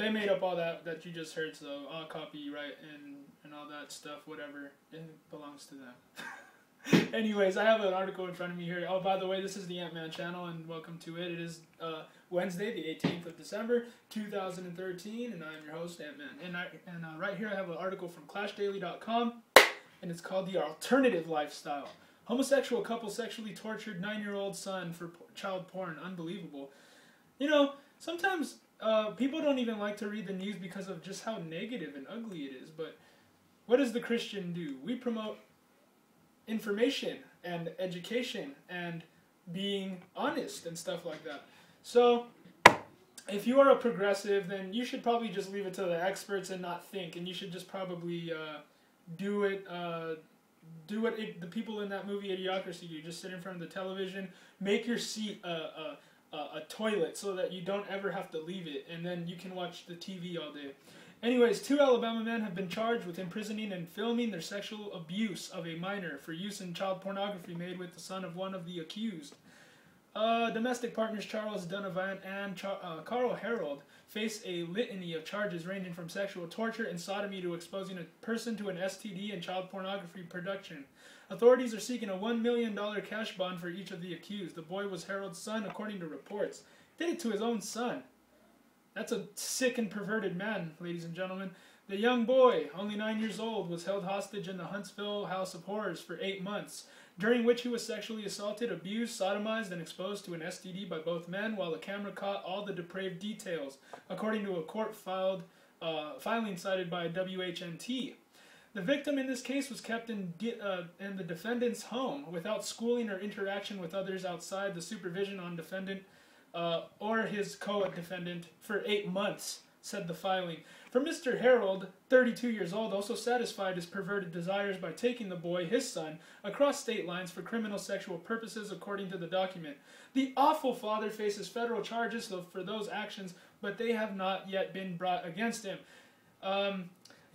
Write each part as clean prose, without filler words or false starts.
they made up all that you just heard, so all copyright and all that stuff, whatever, it belongs to them. Anyways, I have an article in front of me here. Oh, by the way, this is the Ant-Man channel, and welcome to it. It is Wednesday, the 18th of December, 2013, and I'm your host, Ant-Man. And right here I have an article from ClashDaily.com, and it's called The Alternative Lifestyle. Homosexual couple sexually tortured 9-year-old son for child porn. Unbelievable. You know, sometimes people don't even like to read the news because of just how negative and ugly it is, but what does the Christian do? We promote information and education and being honest and stuff like that. So if you are a progressive, then you should probably just leave it to the experts and not think, and you should just probably do what the people in that movie Idiocracy do. Just sit in front of the television, make your seat a toilet so that you don't ever have to leave it, and then you can watch the TV all day. Anyways, 2 Alabama men have been charged with imprisoning and filming their sexual abuse of a minor for use in child pornography made with the son of one of the accused. Domestic partners Charles Donovan and Carl Harold face a litany of charges ranging from sexual torture and sodomy to exposing a person to an STD and child pornography production. Authorities are seeking a $1 million cash bond for each of the accused. The boy was Harold's son, according to reports. Did it to his own son. That's a sick and perverted man, ladies and gentlemen. The young boy, only 9 years old, was held hostage in the Huntsville House of Horrors for 8 months, during which he was sexually assaulted, abused, sodomized, and exposed to an STD by both men, while the camera caught all the depraved details, according to a court filing cited by WHNT. The victim in this case was kept in the defendant's home without schooling or interaction with others outside the supervision on defendant or his co-defendant for 8 months, said the filing. For Mr. Harold, 32 years old, also satisfied his perverted desires by taking the boy, his son, across state lines for criminal sexual purposes, according to the document. The awful father faces federal charges for those actions, but they have not yet been brought against him.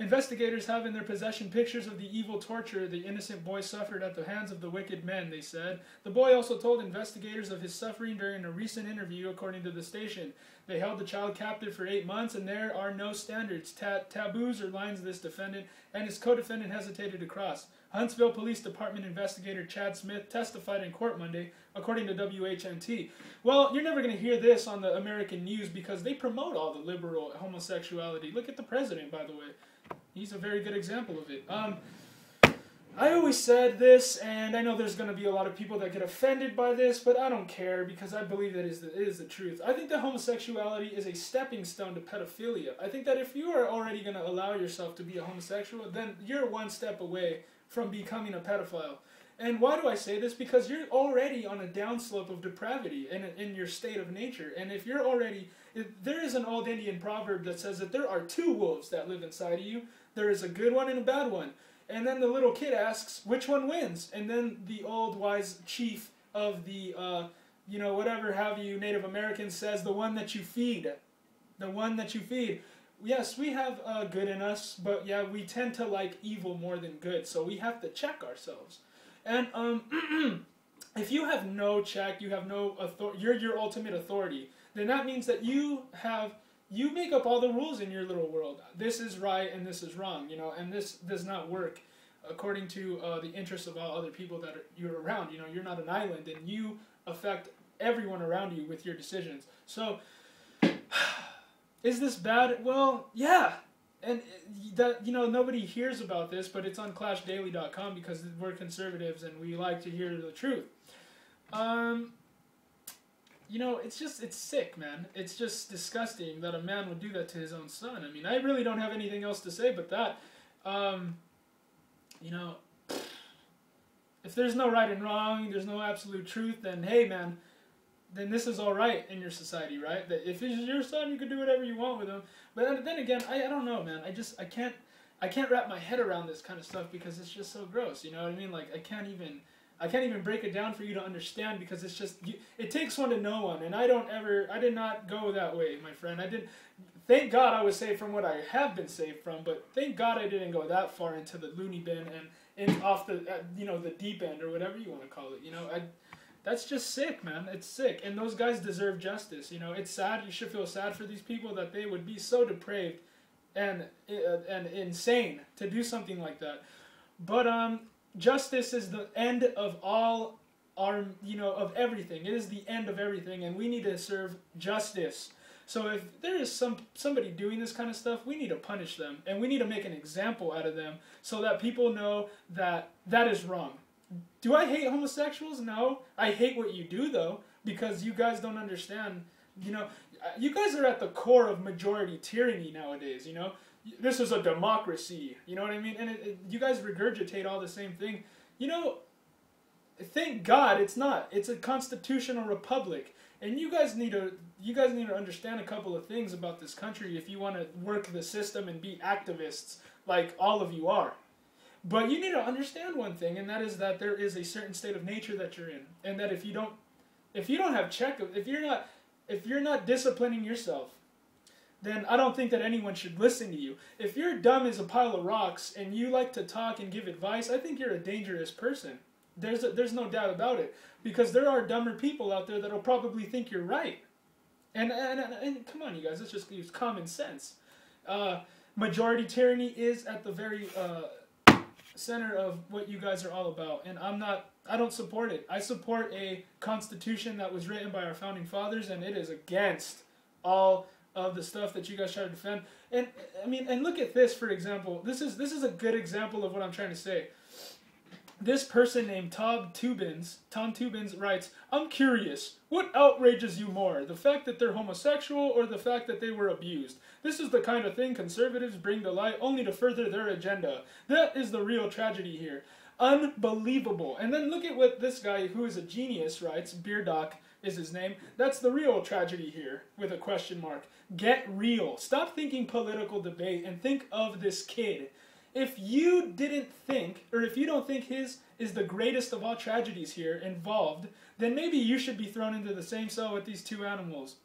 Investigators have in their possession pictures of the evil torture the innocent boy suffered at the hands of the wicked men, they said. The boy also told investigators of his suffering during a recent interview, according to the station. They held the child captive for 8 months, and there are no standards, taboos, or lines this defendant and his co-defendant hesitated to cross. Huntsville Police Department investigator Chad Smith testified in court Monday, according to WHNT. Well, you're never going to hear this on the American news because they promote all the liberal homosexuality. Look at the president, by the way. He's a very good example of it. I always said this, and I know there's going to be a lot of people that get offended by this, but I don't care because I believe that it is the truth. I think that homosexuality is a stepping stone to pedophilia. I think that if you are already going to allow yourself to be a homosexual, then you're one step away from becoming a pedophile. And why do I say this? Because you're already on a downslope of depravity in your state of nature. And if you're already... There is an old Indian proverb that says that there are 2 wolves that live inside of you. There is a good one and a bad one. And then the little kid asks, which one wins? And then the old wise chief of the, whatever have you, Native Americans says, the one that you feed. The one that you feed. Yes, we have good in us, but yeah, we tend to like evil more than good. So we have to check ourselves. And if you have no check, you have no authority, you're your ultimate authority, then that means that you make up all the rules in your little world. This is right and this is wrong, and this does not work according to the interests of all other people that you're around. You're not an island, and you affect everyone around you with your decisions. So, is this bad? Well, yeah. And that nobody hears about this, but it's on ClashDaily.com because we're conservatives and we like to hear the truth. It's sick, man. It's just disgusting that a man would do that to his own son. I mean, I really don't have anything else to say but that. If there's no right and wrong, there's no absolute truth, then hey, man, then this is all right in your society, right? That if it's your son, you can do whatever you want with him. But then again, I don't know, man. I can't wrap my head around this kind of stuff because it's just so gross. You know what I mean? Like I can't even break it down for you to understand because it's just it takes one to know one, and I did not go that way, my friend. Thank God I was saved from what I have been saved from, but thank God I didn't go that far into the loony bin and off the the deep end or whatever you want to call it. That's just sick, man. It's sick. And those guys deserve justice. You know, it's sad. You should feel sad for these people that they would be so depraved and insane to do something like that. But justice is the end of all our, of everything. It is the end of everything, and we need to serve justice. So if there is somebody doing this kind of stuff, we need to punish them, and we need to make an example out of them so that people know that that is wrong. Do I hate homosexuals? No. I hate what you do, though, because you guys don't understand. You guys are at the core of majority tyranny nowadays, This is a democracy, you know what I mean? And you guys regurgitate all the same thing. Thank God it's not. It's a constitutional republic. And you guys need to understand a couple of things about this country if you want to work the system and be activists like all of you are. But you need to understand one thing, and that is that there is a certain state of nature that you're in, and that if you don't have if you're not disciplining yourself, then I don't think that anyone should listen to you. If you're dumb as a pile of rocks and you like to talk and give advice, I think you're a dangerous person. There's no doubt about it, because there are dumber people out there that'll probably think you're right. And come on, you guys, let's just use common sense. Majority tyranny is at the very center of what you guys are all about, and I don't support it. I support a constitution that was written by our founding fathers, and it is against all of the stuff that you guys try to defend. And and look at this, for example. This is a good example of what I'm trying to say. This person named Tom Tubins writes, "I'm curious, what outrages you more, the fact that they're homosexual or the fact that they were abused? This is the kind of thing conservatives bring to light only to further their agenda. That is the real tragedy here. Unbelievable." And then look at what this guy, who is a genius, writes. Beardock is his name. "That's the real tragedy here," with a question mark. Get real. Stop thinking political debate and think of this kid. If you didn't think, or if you don't think his is the greatest of all tragedies here involved, then maybe you should be thrown into the same cell with these two animals.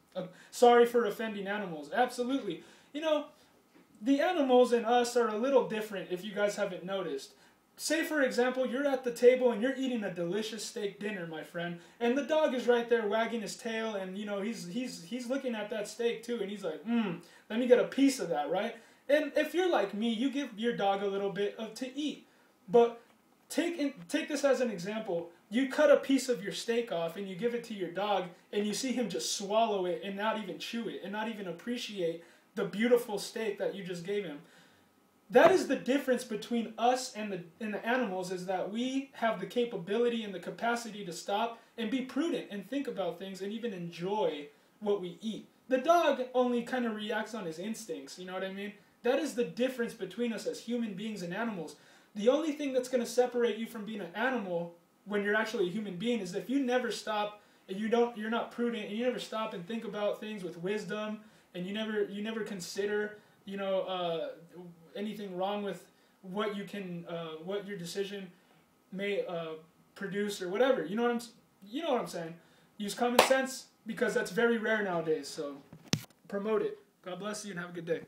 Sorry for offending animals. Absolutely. The animals and us are a little different if you guys haven't noticed. Say, for example, you're at the table and you're eating a delicious steak dinner, my friend, and the dog is right there wagging his tail, and he's looking at that steak too, and he's like, let me get a piece of that, right? And if you're like me, you give your dog a little bit to eat. But take this as an example. You cut a piece of your steak off and you give it to your dog, and you see him just swallow it and not even chew it and not even appreciate the beautiful steak that you just gave him. That is the difference between us and the animals, is that we have the capability and the capacity to stop and be prudent and think about things and even enjoy what we eat. The dog only kind of reacts on his instincts, you know what I mean? That is the difference between us as human beings and animals. The only thing that's going to separate you from being an animal when you're actually a human being is if you never stop and you're not prudent, and you never stop and think about things with wisdom, and you never consider anything wrong with what your decision may produce or whatever. You know what I'm saying? Use common sense, because that's very rare nowadays. So promote it. God bless you and have a good day.